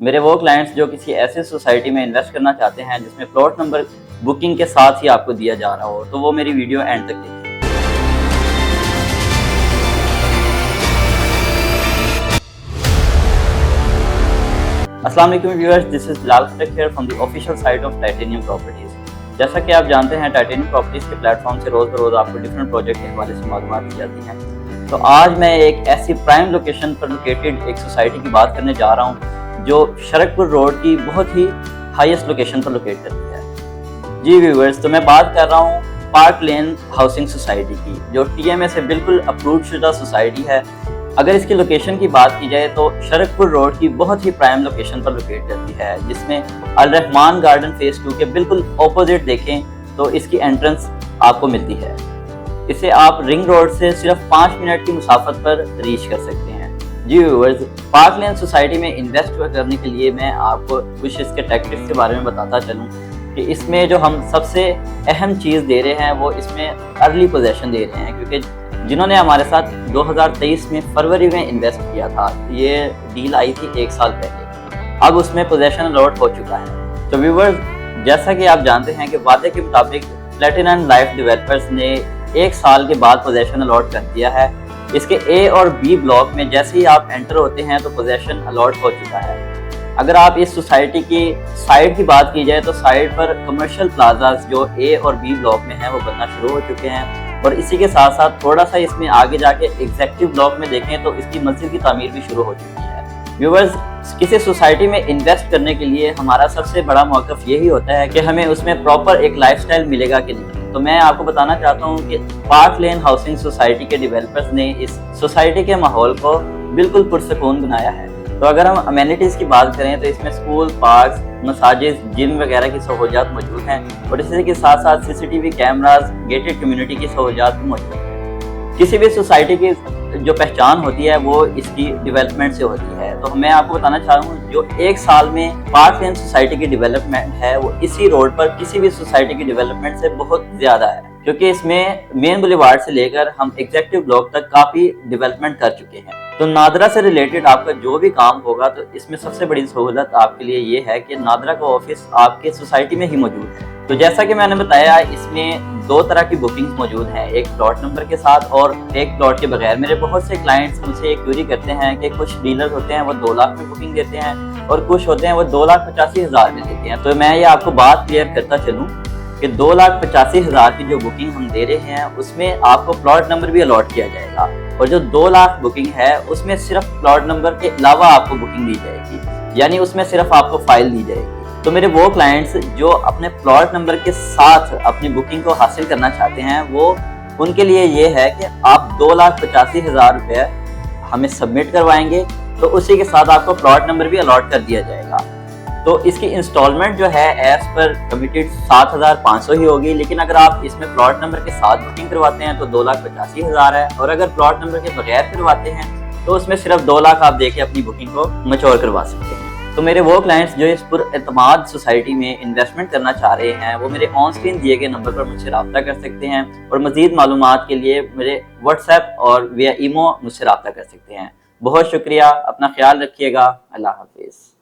मेरे वो क्लाइंट्स जो किसी ऐसी सोसाइटी में इन्वेस्ट करना चाहते हैं जिसमें प्लॉट नंबर बुकिंग के साथ ही आपको दिया जा रहा हो, तो वो मेरी वीडियो एंड तक देखिए। अस्सलाम वालेकुम viewers, this is Bilal Khattak here from the official site of titanium properties. जैसा कि आप जानते हैं, टाइटेनियम प्रॉपर्टीज के प्लेटफॉर्म से रोज बरोज आपको डिफरेंट प्रोजेक्ट के हवाले से मालूमात दी जाती हैं। तो आज मैं एक ऐसी प्राइम लोकेशन पर लोकेटेड एक सोसाइटी की बात करने जा रहा हूँ जो शरकपुर रोड की बहुत ही हाईएस्ट लोकेशन पर लोकेट करती है। जी व्यूअर्स, तो मैं बात कर रहा हूँ पार्क लेन हाउसिंग सोसाइटी की, जो टीएमए से बिल्कुल अप्रूव शुदा सोसाइटी है। अगर इसकी लोकेशन की बात की जाए तो शरकपुर रोड की बहुत ही प्राइम लोकेशन पर लोकेट करती है, जिसमें अल रहमान गार्डन फेज 2 के बिल्कुल ऑपोजिट देखें तो इसकी एंट्रेंस आपको मिलती है। इसे आप रिंग रोड से सिर्फ 5 मिनट की मुसाफत पर रीच कर सकते हैं। जी व्यूअर्स, पार्क लेन सोसाइटी में इन्वेस्ट करने के लिए मैं आपको कुछ इसके टैक्टिक्स के बारे में बताता चलूँ कि इसमें जो हम सबसे अहम चीज़ दे रहे हैं वो इसमें अर्ली पोजेशन दे रहे हैं, क्योंकि जिन्होंने हमारे साथ 2023 में फरवरी में इन्वेस्ट किया था, ये डील आई थी 1 साल पहले, अब उसमें पोजेशन अलॉट हो चुका है। तो व्यूअर्स, जैसा कि आप जानते हैं कि वादे के मुताबिक प्लैटिनम लाइफ डेवलपर्स ने 1 साल के बाद पोजेशन अलॉट कर दिया है। इसके ए और बी ब्लॉक में जैसे ही आप एंटर होते हैं तो पोजेशन अलॉट हो चुका है। अगर आप इस सोसाइटी की साइड की बात की जाए तो साइड पर कमर्शियल प्लाजाज जो ए और बी ब्लॉक में है वो बनना शुरू हो चुके हैं, और इसी के साथ साथ थोड़ा सा इसमें आगे जाके एग्जेक्टिव ब्लॉक में देखें तो इसकी मस्जिद की तामीर भी शुरू हो चुकी है। व्यूअर्स, किसी सोसाइटी में इन्वेस्ट करने के लिए हमारा सबसे बड़ा मौक़िफ़ यही होता है कि हमें उसमें प्रॉपर एक लाइफस्टाइल मिलेगा कि नहीं। तो मैं आपको बताना चाहता हूँ कि पार्क लेन हाउसिंग सोसाइटी के डेवलपर्स ने इस सोसाइटी के माहौल को बिल्कुल पुरसकून बनाया है। तो अगर हम अमेनिटीज़ की बात करें तो इसमें स्कूल, पार्क, मसाजिद, जिम वगैरह की सहूलियात मौजूद हैं, और इसी के साथ साथ सीसीटीवी कैमराज, गेटेड कम्युनिटी की सहूलियात भी मौजूद हैं। किसी भी सोसाइटी की जो पहचान होती है वो इसकी डेवलपमेंट से होती है। तो मैं आपको बताना चाह रहा हूँ, जो 1 साल में पार्क लेन सोसाइटी की डेवलपमेंट है वो इसी रोड पर किसी भी सोसाइटी की डेवलपमेंट से बहुत ज़्यादा है, क्योंकि इसमें मेन बुलेवार्ड से लेकर हम एग्जेक्टिव ब्लॉक तक काफ़ी डेवलपमेंट कर चुके हैं। तो नादरा से रिलेटेड आपका जो भी काम होगा तो इसमें सबसे बड़ी सहूलत आपके लिए ये है कि नादरा का ऑफिस आपके सोसाइटी में ही मौजूद है। तो जैसा कि मैंने बताया, इसमें 2 तरह की बुकिंग्स मौजूद हैं, एक प्लॉट नंबर के साथ और एक प्लॉट के बगैर। मेरे बहुत से क्लाइंट्स मुझसे एक क्वेरी करते हैं कि कुछ डीलर होते हैं वो 2 लाख में बुकिंग देते हैं और कुछ होते हैं वो 2,85,000 में देते हैं। तो मैं ये आपको बात क्लियर करता चलूँ कि 2,85,000 की जो बुकिंग हम दे रहे हैं उसमें आपको प्लॉट नंबर भी अलॉट किया जाएगा, और जो 2 लाख बुकिंग है उसमें सिर्फ प्लॉट नंबर के अलावा आपको बुकिंग दी जाएगी, यानी उसमें सिर्फ आपको फाइल दी जाएगी। तो मेरे वो क्लाइंट्स जो अपने प्लॉट नंबर के साथ अपनी बुकिंग को हासिल करना चाहते हैं, वो उनके लिए ये है कि आप 2,85,000 रुपये हमें सबमिट करवाएंगे तो उसी के साथ आपको प्लॉट नंबर भी अलॉट कर दिया जाएगा। तो इसकी इंस्टॉलमेंट जो है एज पर कमिटेड 7,500 ही होगी, लेकिन अगर आप इसमें प्लॉट नंबर के साथ बुकिंग करवाते हैं तो 2,85,000 है, और अगर प्लॉट नंबर के बगैर करवाते हैं तो उसमें सिर्फ 2 लाख आप देके अपनी बुकिंग को मैच्योर करवा सकते हैं। तो मेरे वो क्लाइंट्स जो इस पुरएतमाद सोसाइटी में इन्वेस्टमेंट करना चाह रहे हैं वो मेरे ऑन स्क्रीन दिए गए नंबर पर मुझसे रब्ता कर सकते हैं, और मजीद मालूमात के लिए मेरे व्हाट्सएप और विया ईमो मुझसे रब्ता कर सकते हैं। बहुत शुक्रिया, अपना ख्याल रखिएगा। अल्लाह हाफिज़।